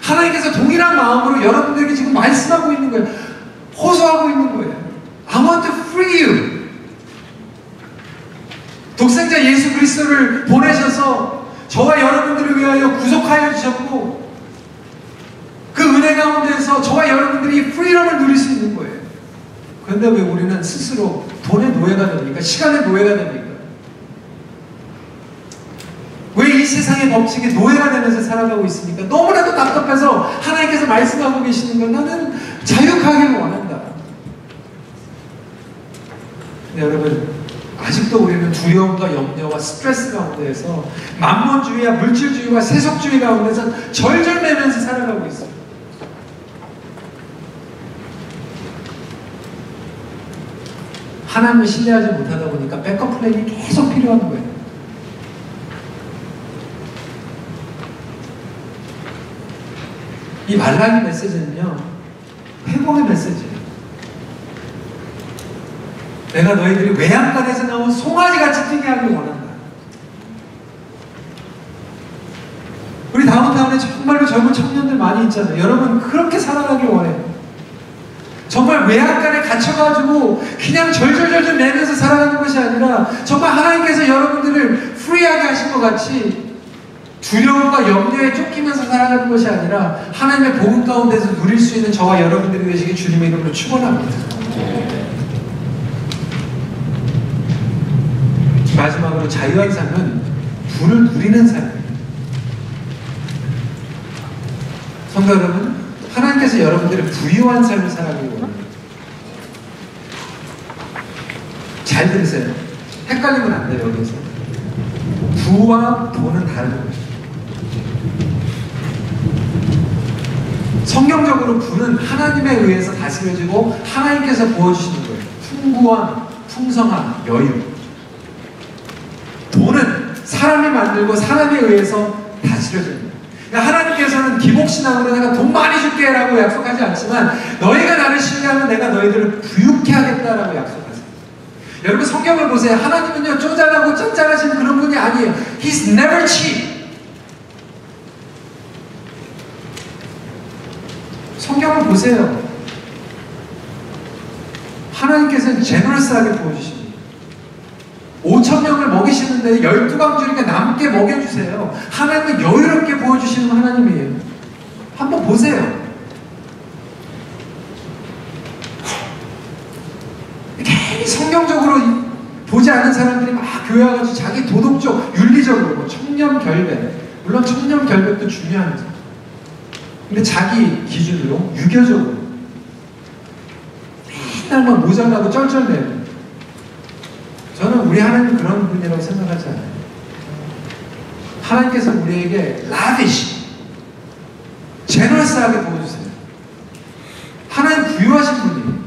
S2: 하나님께서 동일한 마음으로 여러분들에게 지금 말씀하고 있는 거예요. 호소하고 있는 거예요. I want to free you. 독생자 예수 그리스도를 보내셔서 저와 여러분들을 위하여 구속하여 주셨고 그 은혜 가운데서 저와 여러분들이 프리덤을 누릴 수 있는 거예요. 그런데 왜 우리는 스스로 돈의 노예가 됩니까? 시간의 노예가 됩니까? 왜 이 세상의 법칙에 노예가 되면서 살아가고 있습니까? 너무나도 답답해서 하나님께서 말씀하고 계시는 건 나는 자유하기를 원한다. 근데 여러분, 아직도 우리는 두려움과 염려와 스트레스 가운데에서 만몬주의와 물질주의와 세속주의 가운데서 절절매면서 살아가고 있어요. 하나님을 신뢰하지 못하다 보니까 백업 플랜이 계속 필요한 거예요. 이 말라기 메시지는요, 회복의 메시지예요. 내가 너희들이 외양간에서 나온 송아지같이 뛰게 하길 원한다. 우리 다운타운에 정말로 젊은 청년들 많이 있잖아요. 여러분 그렇게 살아가길 원해요. 정말 외양간에 갇혀가지고 그냥 절절절절 매면서 살아가는 것이 아니라 정말 하나님께서 여러분들을 프리하게 하신 것 같이 두려움과 염려에 쫓기면서 살아가는 것이 아니라 하나님의 복음 가운데서 누릴 수 있는 저와 여러분들이 되시길 주님의 이름으로 축원합니다. 마지막으로 자유한 삶은 부를 누리는 삶입니다. 성도 여러분, 하나님께서 여러분들의 부유한 삶을 살아가기 원합니다. 잘 들으세요. 헷갈리면 안 돼요. 여기서 부와 돈은 다른 거예요. 성경적으로 부는 하나님에 의해서 다스려지고 하나님께서 부어주시는 거예요. 풍부함, 풍성함, 여유. 돈은 사람이 만들고 사람에 의해서 다스려집니다. 그러니까 하나님께서는 기복신앙으로 내가 돈 많이 줄게 라고 약속하지 않지만 너희가 나를 신뢰하면 내가 너희들을 부유케 하겠다라고 약속하세요. 여러분 성경을 보세요. 하나님은요 쪼잔하고 짠짠하신 그런 분이 아니에요. He's never cheap. 성경을 보세요. 하나님께서는 제너러스하게 부어주십니다. 5,000명을 먹이시는데 12방 주니까 남게 먹여주세요. 하나님은 여유롭게 부어주시는 하나님이에요. 한번 보세요. 괜히 성경적으로 보지 않은 사람들이 막 교회 와가지고 자기 도덕적, 윤리적으로 뭐 청렴결백, 물론 청렴결백도 중요합니다. 근데 자기 기준으로 유교적으로 맨날만 모자라고 쩔쩔매고 저는 우리 하나님은 그런 분이라고 생각하지 않아요. 하나님께서 우리에게 라비시, 제너러스하게 부어주세요. 하나님 부유하신 분이에요.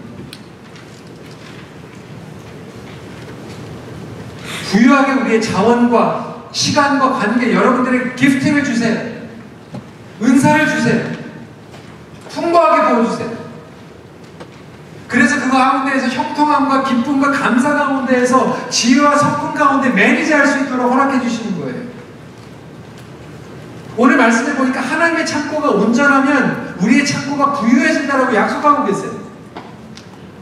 S2: 부유하게 우리의 자원과 시간과 관계, 여러분들에게 기프팅을 주세요. 은사를 주세요. 풍부하게 부어주세요. 그래서 그 가운데에서 형통함과 기쁨과 감사 가운데에서 지혜와 성품 가운데 매니지할 수 있도록 허락해 주시는 거예요. 오늘 말씀해 보니까 하나님의 창고가 온전하면 우리의 창고가 부유해진다라고 약속하고 계세요.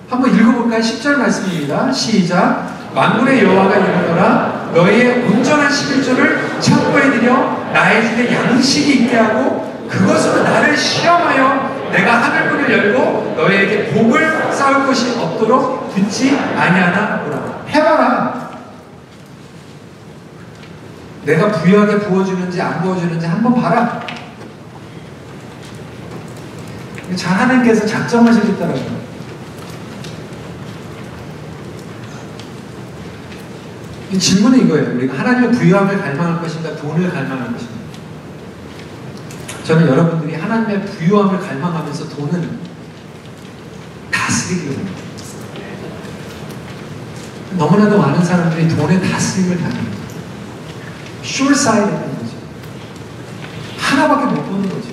S2: 한번 읽어볼까요? 10절 말씀입니다. 시작. 만군의 여호와가 이르노라 너희의 온전한 11조를 창고에 들여 나의 집에 양식이 있게 하고 그것으로 나를 시험하여 내가 하늘문을 열고 너희에게 복을 쌓을 것이 없도록 듣지 아니하나 보라. 해봐라. 내가 부유하게 부어주는지 안 부어주는지 한번 봐라. 잘 하나님께서 작정하시겠다라고요. 질문은 이거예요. 우리가 하나님의 부유함을 갈망할 것인가 돈을 갈망할 것인가. 저는 여러분들이 하나님의 부유함을 갈망하면서 돈은 다스리기로 합니다. 너무나도 많은 사람들이 돈의 다스림을 당합니다. 숄사이드된 거죠. 하나밖에 못 보는 거죠.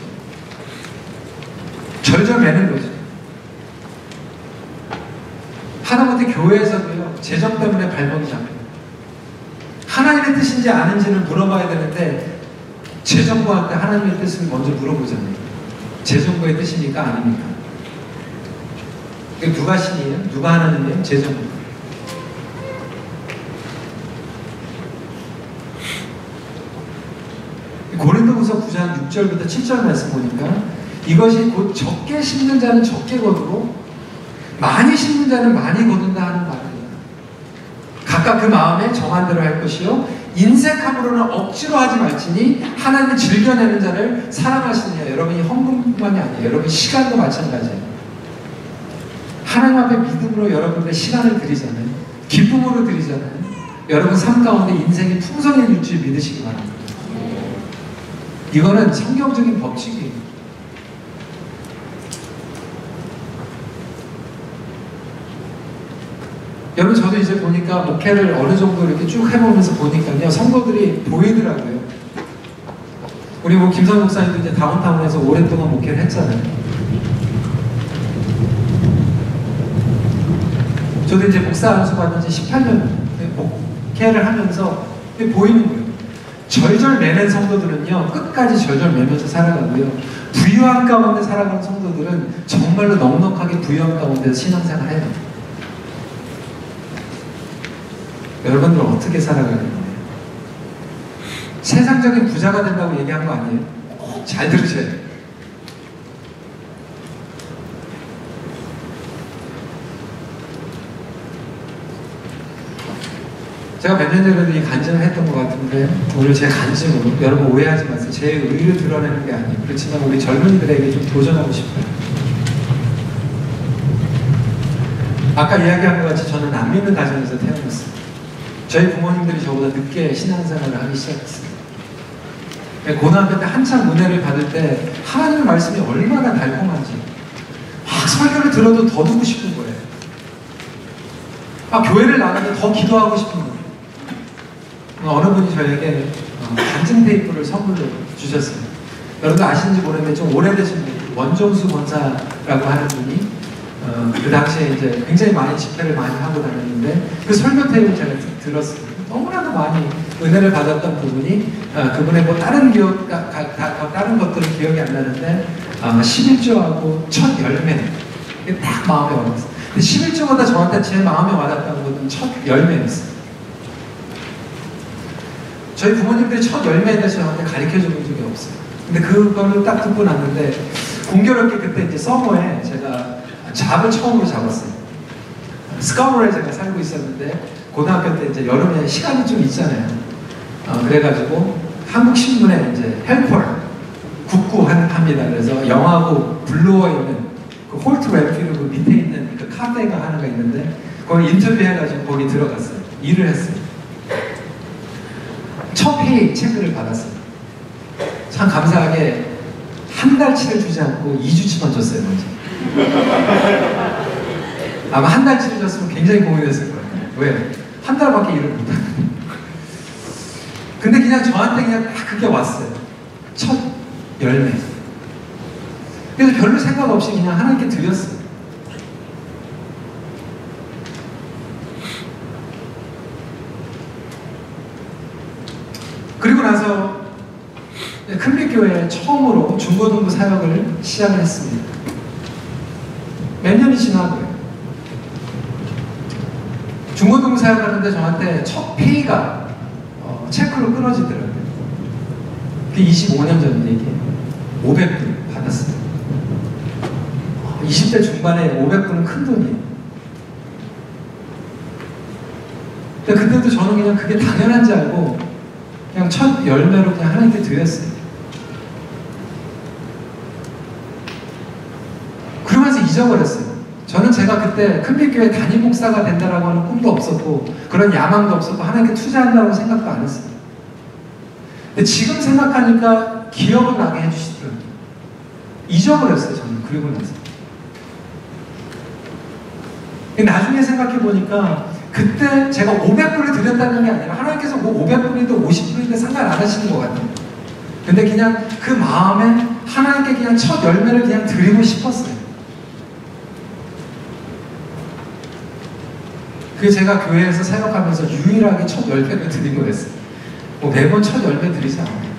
S2: 절절매는 거죠. 하다못해 교회에서도요, 재정 때문에 발목이 잡혀요. 하나님의 뜻인지 아닌지는 물어봐야 되는데, 재정부할 때 하나님의 뜻을 먼저 물어보잖아요. 재정부의 뜻이니까 아닙니까? 누가 신이에요? 누가 하나님이에요? 재정부. 고린도후서 9장 6절부터 7절 말씀 보니까 이것이 곧 적게 심는 자는 적게 거두고 많이 심는 자는 많이 거둔다 하는 말입니다. 각각 그 마음에 정한 대로 할 것이요 인색함으로는 억지로 하지 말지니 하나님을 즐겨내는 자를 사랑하시느냐. 여러분이 헌금뿐만이 아니에요. 여러분 시간도 마찬가지예요. 하나님 앞에 믿음으로 여러분의 시간을 드리잖아요. 기쁨으로 드리잖아요. 여러분 삶 가운데 인생이 풍성해질 줄 믿으시기 바랍니다. 이거는 성경적인 법칙이에요. 여러분 저도 이제 보니까 목회를 어느 정도 이렇게 쭉 해보면서 보니까요, 성도들이 보이더라고요. 우리 뭐 김선 목사님도 이제 다운타운에서 오랫동안 목회를 했잖아요. 저도 이제 목사 안수 받은 지 18년 목회를 하면서 보이는 거예요. 절절 매는 성도들은요, 끝까지 절절 매면서 살아가고요. 부유한 가운데 살아가는 성도들은 정말로 넉넉하게 부유한 가운데서 신앙생활을 해요. 여러분들 어떻게 살아가는 거예요? 세상적인 부자가 된다고 얘기한 거 아니에요? 잘 들으셔야 돼요. 제가 몇 년 전에도 이 간증을 했던 것 같은데 오늘 제 간증으로 여러분 오해하지 마세요. 제 의를 드러내는 게 아니에요. 그렇지만 우리 젊은이들에게 좀 도전하고 싶어요. 아까 이야기한 것 같이 저는 안 믿는 가정에서 태어났어요. 저희 부모님들이 저보다 늦게 신앙생활을 하기 시작했어요. 고등학교 때 한참 은혜를 받을 때 하나님의 말씀이 얼마나 달콤한지 설교를 들어도 더 듣고 싶은 거예요. 교회를 나가도 더 기도하고 싶은 거예요. 어느 분이 저에게 간증 테이프를 선물로 주셨어요. 여러분도 아시는지 모르는데 좀 오래되신 분, 원종수 권사라고 하는 분이 그 당시에 이제 굉장히 많이 집회를 많이 하고 다녔는데 그 설교 테이프를 제가 들었어요. 너무나도 많이 은혜를 받았던 부분이 그분의 뭐 다른 기억, 다른 것들은 기억이 안 나는데 11조하고 첫 열매 이게 딱 마음에 와닿았어요. 근데 11조보다 저한테 제 마음에 와닿았던 것은 첫 열매였어요. 저희 부모님들이 첫 열매에 대해서 저한테 가르쳐 준 적이 없어요. 근데 그거를 딱 듣고 났는데 공교롭게 그때 이제 서머에 제가 잡을 처음으로 잡았어요. 스카우로에 제가 살고 있었는데 고등학교 때 이제 여름에 시간이 좀 있잖아요. 그래가지고 한국 신문에 이제 헬퍼 국구 합니다. 그래서 영화고 블루어에 있는 그 홀트 랩필드 그 밑에 있는 그 카페가 하나가 있는데 거기 인터뷰해가지고 거기 들어갔어요. 일을 했어요. 첫 회의 체크를 받았어요. 참 감사하게 한 달치를 주지 않고 2주치만 줬어요. 먼저. 아마 한 달치를 줬으면 굉장히 고민했을 거예요. 왜? 한 달밖에 일을 못하는데. 근데 그냥 저한테 그냥 딱 그게 왔어요. 첫 열매. 그래서 별로 생각 없이 그냥 하나님께 드렸어요. 그리고 나서 큰빛교회에 처음으로 중고등부 사역을 시작을 했습니다. 몇 년이 지나고요. 중고등부 사역하는데 저한테 첫 페이가 체크로 끊어지더라고요. 그게 25년 전 얘기예요. 500불 받았어요. 20대 중반에 500불은 큰 돈이에요. 근데 그때도 저는 그냥 그게 당연한지 알고 그냥 첫 열매로 그냥 하나님께 드렸어요. 그러면서 잊어버렸어요. 저는 제가 그때 큰빛교회 담임 목사가 된다라고 하는 꿈도 없었고 그런 야망도 없었고 하나님께 투자한다고 생각도 안 했어요. 근데 지금 생각하니까 기억을 나게 해주시더라고요. 잊어버렸어요. 저는 그리고 나서. 나중에 생각해 보니까 그때 제가 500불을 드렸다는 게 아니라 하나님께서 뭐 500불이든 50불이든 상관 안 하시는 것 같아요. 근데 그냥 그 마음에 하나님께 그냥 첫 열매를 그냥 드리고 싶었어요. 그게 제가 교회에서 사역하면서 유일하게 첫 열매를 드린 거였어요. 뭐 매번 첫 열매 드리지 않아요.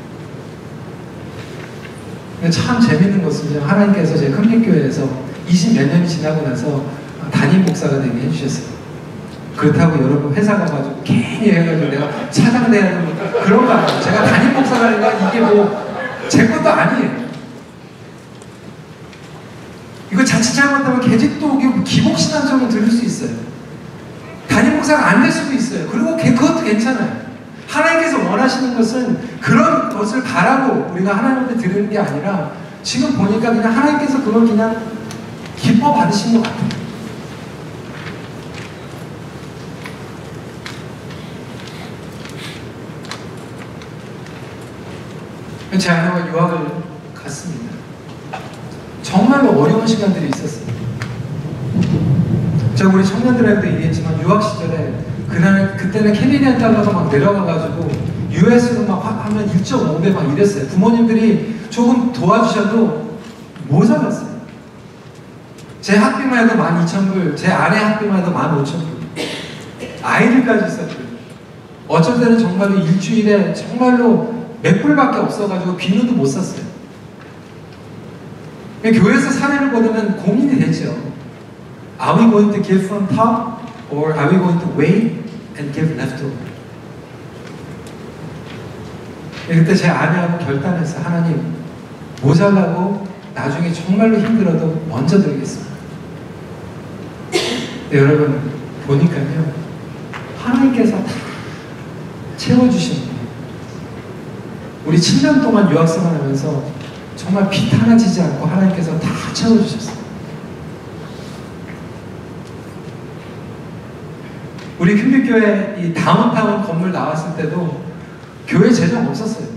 S2: 근데 참 재밌는 것은요, 하나님께서 제 큰빛교회에서 20 몇 년이 지나고 나서 담임 목사가 되게 해주셨어요. 그렇다고 여러분 회사 가가지고 괜히 해가지고 내가 차장 돼야 되는 그런 거 아니에요. 제가 담임 목사가 되니까 이게 뭐 제 것도 아니에요. 이거 자칫 잘못하면 계집도 기복신앙적으로 들을 수 있어요. 담임 목사가 안 될 수도 있어요. 그리고 그것도 괜찮아요. 하나님께서 원하시는 것은 그런 것을 바라고 우리가 하나님한테 드리는 게 아니라 지금 보니까 그냥 하나님께서 그걸 그냥 기뻐 받으신 것 같아요. 제 아내와 유학을 갔습니다. 정말로 어려운 시간들이 있었어요. 제가 우리 청년들한테 얘기했지만 유학 시절에 그때는 캐네디안 달러가 막 내려가가지고 US로 막 하면 1.5배 막 이랬어요. 부모님들이 조금 도와주셔도 모자랐어요. 제 학비만 해도 12,000불, 제 아내 학비만 해도 15,000불. 아이들까지 있었고요. 어쩔 때는 정말로 일주일에 정말로 몇 불밖에 없어가지고 비누도 못 샀어요. 교회에서 사례를 보면 고민이 되죠. Are we going to give from top or are we going to wait and give leftover? 그때 제 아내하고 결단했어요. 하나님, 모자라고 나중에 정말로 힘들어도 먼저 드리겠습니다. 여러분 보니까요, 하나님께서 다 채워주시는 거예요. 우리 7년 동안 유학생활하면서 정말 피 하나 지지 않고 하나님께서 다 채워주셨어요. 우리 큰빛교회 이 다운타운 건물 나왔을 때도 교회 재정 없었어요.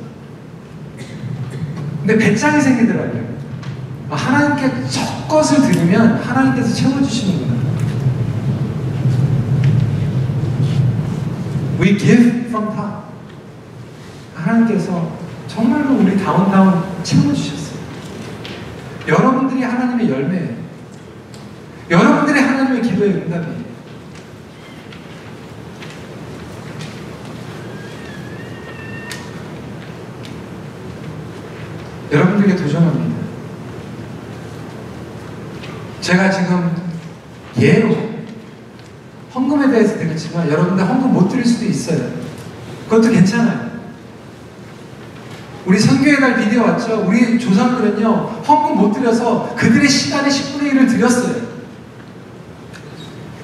S2: 근데 배짱이 생기더라고요. 하나님께 첫 것을 드리면 하나님께서 채워주시는구나. We give from top. 하나님께서 정말로 우리 다운타운 채워주셨어요. 여러분들이 하나님의 열매예요. 여러분들이 하나님의 기도의 응답이에요. 여러분들에게 도전합니다. 제가 지금 예로 헌금에 대해서 드렸지만 여러분들 헌금 못 드릴 수도 있어요. 그것도 괜찮아요. 우리 선교의 날 비디오 왔죠? 우리 조상들은요, 헌금 못 드려서 그들의 시간의 10분의 1을 드렸어요.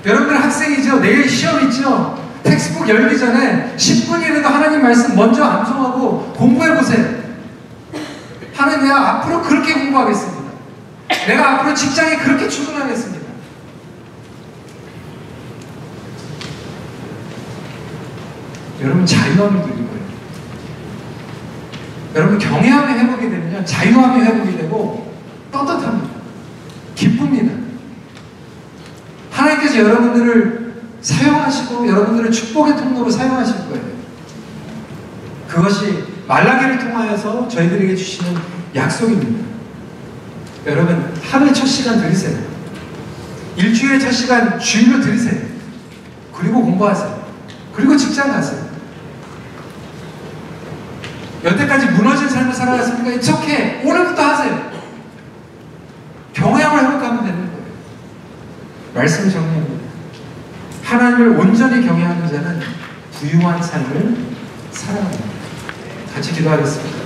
S2: 여러분들 학생이죠? 내일 시험 있죠? 텍스트북 열기 전에 10분 이라도 하나님 말씀 먼저 암송하고 공부해보세요. 하나님, 내가 앞으로 그렇게 공부하겠습니다. 내가 앞으로 직장에 그렇게 출근하겠습니다. 여러분 자유함을 누릴 거예요. 여러분 경외함이 회복이 되면 자유함이 회복이 되고 떳떳합니다. 기쁩니다. 하나님께서 여러분들을 사용하시고 여러분들을 축복의 통로로 사용하실 거예요. 그것이 말라기를 통하여서 저희들에게 주시는 약속입니다. 여러분 하루에 첫 시간 드리세요. 일주일에 첫 시간 주일로 드리세요. 그리고 공부하세요. 그리고 직장 가세요. 여태까지 무너진 삶을 살아갔으니까 it's okay. 오늘부터 하세요. 경외함을 회복하면 되는 거예요. 말씀을 정리합니다. 하나님을 온전히 경외하는 자는 부유한 삶을 살아갑니다. 같이 기도하겠습니다.